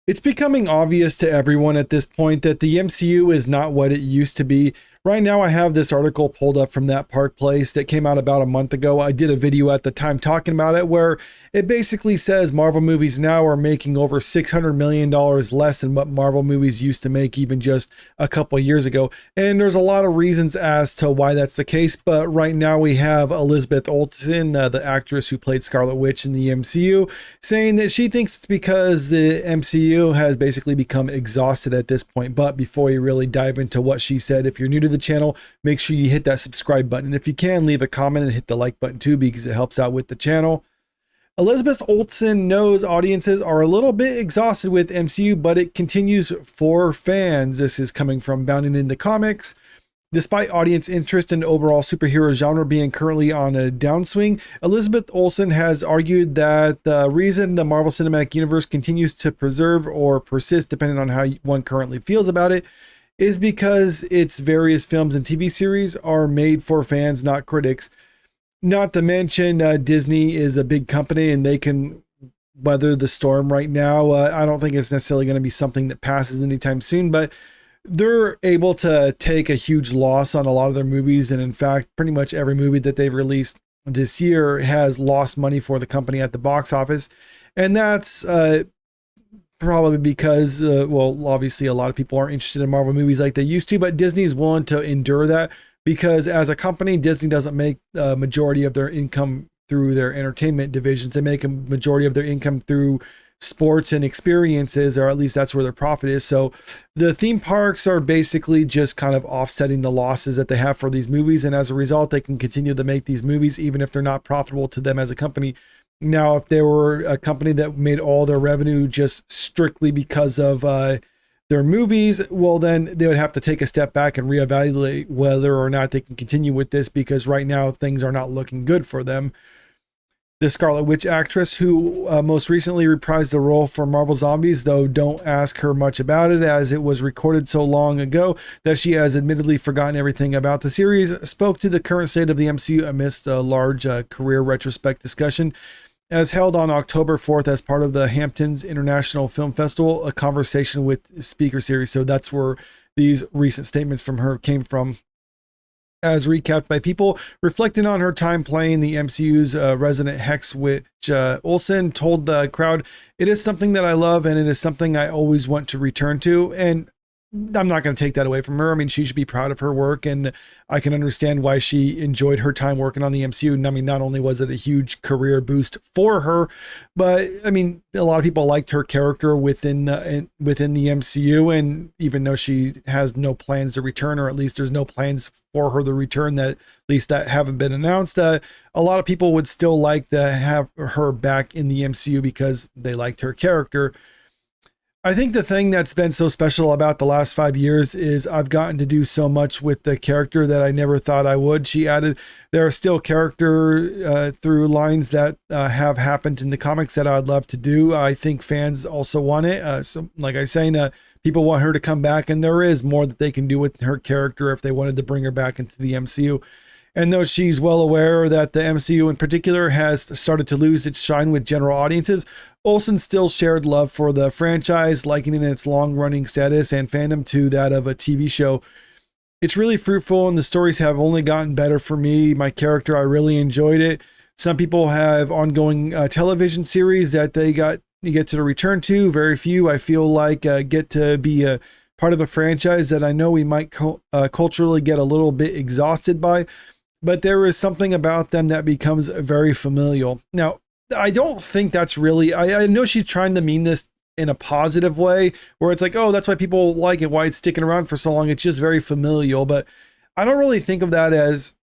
It's becoming obvious to everyone at this point that the MCU is not what it used to be. Right now, I have this article pulled up from That Park Place that came out about a month ago. I did a video at the time talking about it where it basically says Marvel movies now are making over $600 million less than what Marvel movies used to make even just a couple of years ago. And there's a lot of reasons as to why that's the case. But right now we have Elizabeth Olsen, the actress who played Scarlet Witch in the MCU, saying that she thinks it's because the MCU has basically become exhausted at this point. But before you really dive into what she said, if you're new to the channel, make sure you hit that subscribe button. And if you can, leave a comment and hit the like button too, because it helps out with the channel. Elizabeth Olsen knows audiences are a little bit exhausted with MCU, but it continues for fans. This is coming from Bounding into Comics. Despite audience interest in overall superhero genre being currently on a downswing, Elizabeth Olsen has argued that the reason the Marvel Cinematic Universe continues to preserve or persist, depending on how one currently feels about it, is because its various films and TV series are made for fans, not critics. Not to mention Disney is a big company and they can weather the storm right now. I don't think it's necessarily going to be something that passes anytime soon, but they're able to take a huge loss on a lot of their movies. And in fact, pretty much every movie that they've released this year has lost money for the company at the box office. And that's probably because, well, obviously a lot of people aren't interested in Marvel movies like they used to, but Disney's willing to endure that because as a company, Disney doesn't make a majority of their income through their entertainment divisions. They make a majority of their income through sports and experiences, or at least that's where their profit is. So the theme parks are basically just kind of offsetting the losses that they have for these movies. And as a result, they can continue to make these movies, even if they're not profitable to them as a company. Now, if they were a company that made all their revenue just strictly because of their movies, well, then they would have to take a step back and reevaluate whether or not they can continue with this, because right now things are not looking good for them. The Scarlet Witch actress, who most recently reprised the role for Marvel Zombies, though don't ask her much about it as it was recorded so long ago that she has admittedly forgotten everything about the series, spoke to the current state of the MCU amidst a large career retrospect discussion as held on October 4th as part of the Hamptons International Film Festival, a conversation with speaker series. So that's where these recent statements from her came from. As recapped by People, reflecting on her time playing the MCU's resident Hex Witch, Olsen told the crowd, "It is something that I love and it is something I always want to return to." And I'm not going to take that away from her. I mean, she should be proud of her work, and I can understand why she enjoyed her time working on the MCU. And I mean, not only was it a huge career boost for her, but I mean, a lot of people liked her character within the MCU. And even though she has no plans to return, or at least there's no plans for her to return that haven't been announced, a lot of people would still like to have her back in the MCU because they liked her character. I think the thing that's been so special about the last 5 years is I've gotten to do so much with the character that I never thought I would. She added, there are still character through lines that have happened in the comics that I'd love to do. I think fans also want it. So like I say, people want her to come back, and there is more that they can do with her character if they wanted to bring her back into the MCU. And though she's well aware that the MCU in particular has started to lose its shine with general audiences, Olsen still shared love for the franchise, likening its long-running status and fandom to that of a TV show. It's really fruitful, and the stories have only gotten better for me. My character, I really enjoyed it. Some people have ongoing television series that you get to return to. Very few, I feel like, get to be a part of a franchise that I know we might culturally get a little bit exhausted by. But there is something about them that becomes very familial. Now, I don't think that's really, I know she's trying to mean this in a positive way, where it's like, oh, that's why people like it, why it's sticking around for so long. It's just very familial. But I don't really think of that as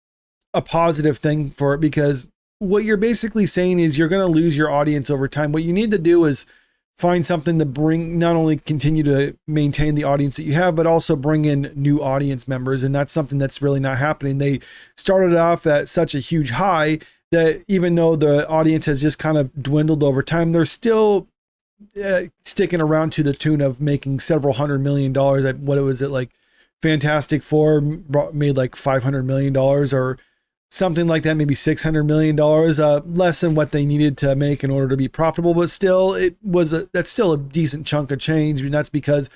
a positive thing for it, because what you're basically saying is you're going to lose your audience over time. What you need to do is find something to bring, not only continue to maintain the audience that you have, but also bring in new audience members. And that's something that's really not happening. They started off at such a huge high that even though the audience has just kind of dwindled over time, they're still sticking around to the tune of making several $100 million. What was it, like Fantastic Four made like $500 million, or something like that, maybe $600 million, less than what they needed to make in order to be profitable. But still, that's still a decent chunk of change. I mean, that's because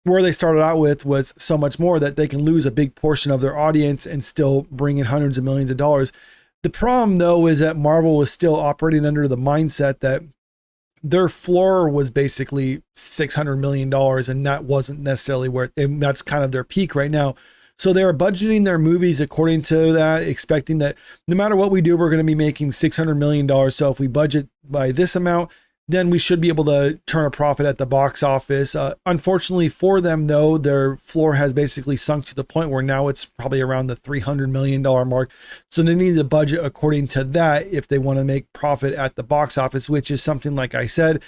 where they started out with was so much more that they can lose a big portion of their audience and still bring in hundreds of millions of dollars. The problem, though, is that Marvel was still operating under the mindset that their floor was basically $600 million, and that wasn't necessarily and that's kind of their peak right now. So they are budgeting their movies according to that, expecting that no matter what we do, we're going to be making $600 million. So if we budget by this amount, then we should be able to turn a profit at the box office. Unfortunately for them, though, their floor has basically sunk to the point where now it's probably around the $300 million mark. So they need to budget according to that if they want to make profit at the box office, which is something, like I said,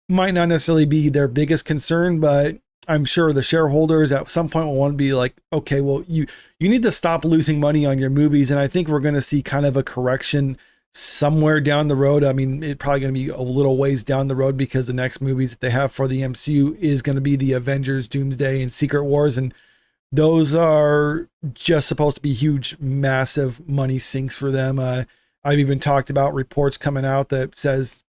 might not necessarily be their biggest concern, but I'm sure the shareholders at some point will want to be like, okay, well, you need to stop losing money on your movies. And I think we're going to see kind of a correction somewhere down the road. I mean, it's probably going to be a little ways down the road because the next movies that they have for the MCU is going to be the Avengers, Doomsday, and Secret Wars. And those are just supposed to be huge, massive money sinks for them. I've even talked about reports coming out that says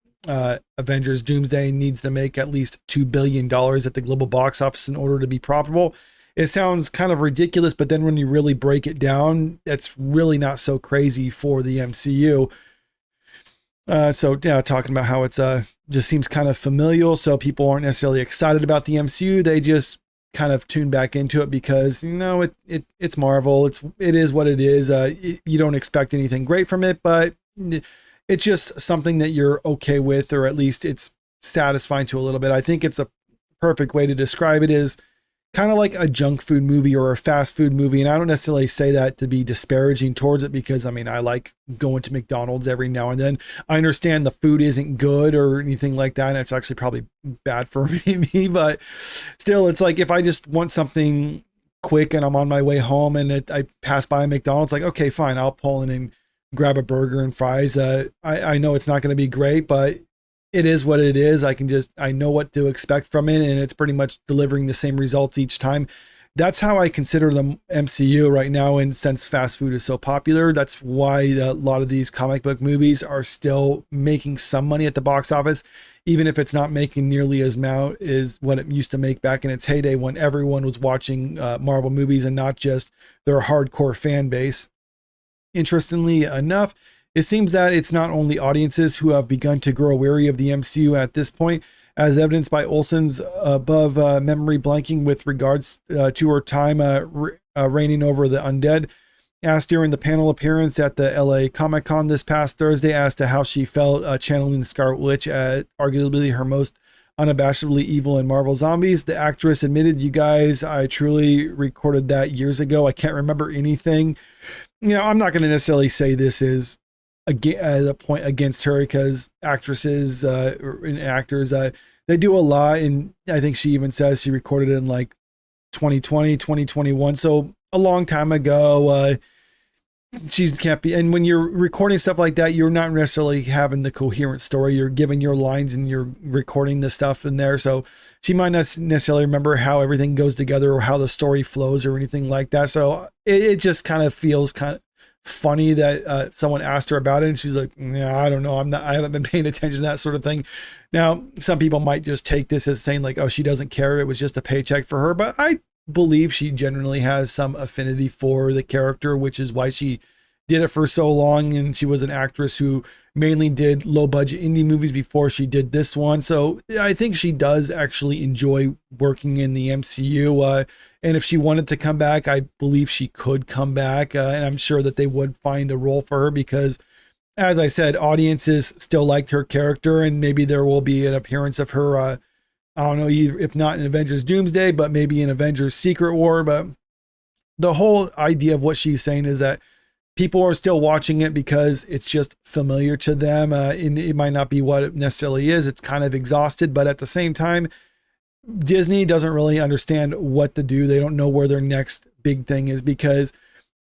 Avengers Doomsday needs to make at least $2 billion at the global box office in order to be profitable. It sounds kind of ridiculous, but then when you really break it down, it's really not so crazy for the MCU. So yeah, talking about how it's just seems kind of familial, so people aren't necessarily excited about the MCU. They just kind of tune back into it because, you know, it's Marvel. It is what it is. You don't expect anything great from it, but it's just something that you're okay with, or at least it's satisfying to a little bit. I think it's a perfect way to describe it is kind of like a junk food movie or a fast food movie. And I don't necessarily say that to be disparaging towards it, because I mean, I like going to McDonald's every now and then. I understand the food isn't good or anything like that, and it's actually probably bad for me, but still, it's like if I just want something quick and I'm on my way home and I pass by a McDonald's, like, okay, fine, I'll pull in and grab a burger and fries. I know it's not going to be great, but it is what it is. I know what to expect from it, and it's pretty much delivering the same results each time. That's how I consider the MCU right now. And since fast food is so popular, that's why a lot of these comic book movies are still making some money at the box office, even if it's not making nearly as much as what it used to make back in its heyday when everyone was watching Marvel movies and not just their hardcore fan base. Interestingly enough, it seems that it's not only audiences who have begun to grow weary of the MCU at this point, as evidenced by Olsen's above memory blanking with regards to her time reigning over the undead. Asked during the panel appearance at the LA Comic-Con this past Thursday as to how she felt channeling the Scarlet Witch at arguably her most unabashedly evil in Marvel Zombies, the actress admitted, "You guys, I truly recorded that years ago. I can't remember anything." You know, I'm not going to necessarily say this is a point against her, because actresses and actors, they do a lot. And I think she even says she recorded it in like 2020, 2021. So a long time ago. She can't be. And when you're recording stuff like that, you're not necessarily having the coherent story. You're giving your lines and you're recording the stuff in there. So she might not necessarily remember how everything goes together or how the story flows or anything like that. So it just kind of feels kind of funny that someone asked her about it, and she's like, "Yeah, I don't know. I haven't been paying attention to that sort of thing." Now, some people might just take this as saying like, "Oh, she doesn't care. It was just a paycheck for her." But I believe she generally has some affinity for the character, which is why she did it for so long. And she was an actress who mainly did low budget indie movies before she did this one. So I think she does actually enjoy working in the MCU. And if she wanted to come back, I believe she could come back. And I'm sure that they would find a role for her because, as I said, audiences still liked her character, and maybe there will be an appearance of her, I don't know, if not in Avengers Doomsday, but maybe in Avengers Secret War. But the whole idea of what she's saying is that people are still watching it because it's just familiar to them. And it might not be what it necessarily is. It's kind of exhausted, but at the same time, Disney doesn't really understand what to do. They don't know where their next big thing is, because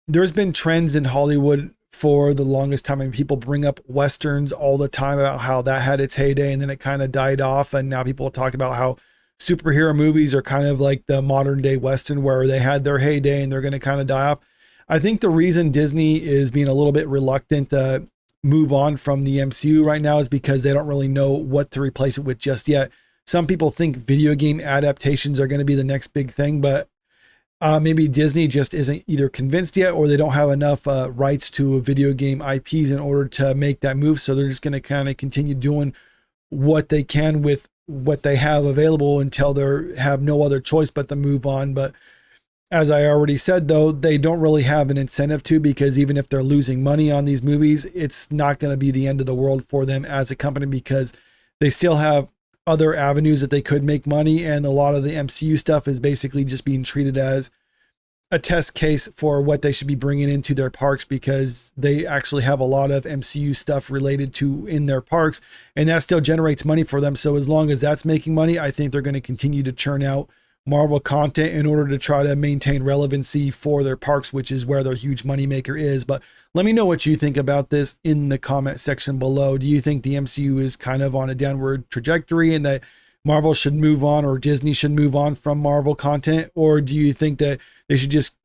there's been trends in Hollywood for the longest time. And people bring up Westerns all the time about how that had its heyday and then it kind of died off. And now people talk about how superhero movies are kind of like the modern day Western, where they had their heyday and they're going to kind of die off. I think the reason Disney is being a little bit reluctant to move on from the MCU right now is because they don't really know what to replace it with just yet. Some people think video game adaptations are going to be the next big thing, but maybe Disney just isn't either convinced yet, or they don't have enough rights to video game IPs in order to make that move. So they're just going to kind of continue doing what they can with what they have available until they have no other choice but to move on. But as I already said, though, they don't really have an incentive to, because even if they're losing money on these movies, it's not going to be the end of the world for them as a company, because they still have other avenues that they could make money. And a lot of the MCU stuff is basically just being treated as a test case for what they should be bringing into their parks, because they actually have a lot of MCU stuff related to in their parks, and that still generates money for them. So as long as that's making money, I think they're going to continue to churn out Marvel content in order to try to maintain relevancy for their parks, which is where their huge moneymaker is. But let me know what you think about this in the comment section below. Do you think the MCU is kind of on a downward trajectory and that Marvel should move on, or Disney should move on from Marvel content? Or do you think that they should just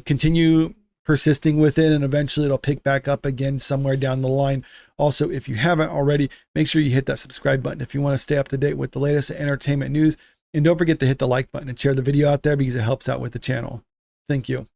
continue persisting with it and eventually it'll pick back up again somewhere down the line? Also, if you haven't already, make sure you hit that subscribe button if you want to stay up to date with the latest entertainment news. And don't forget to hit the like button and share the video out there, because it helps out with the channel. Thank you.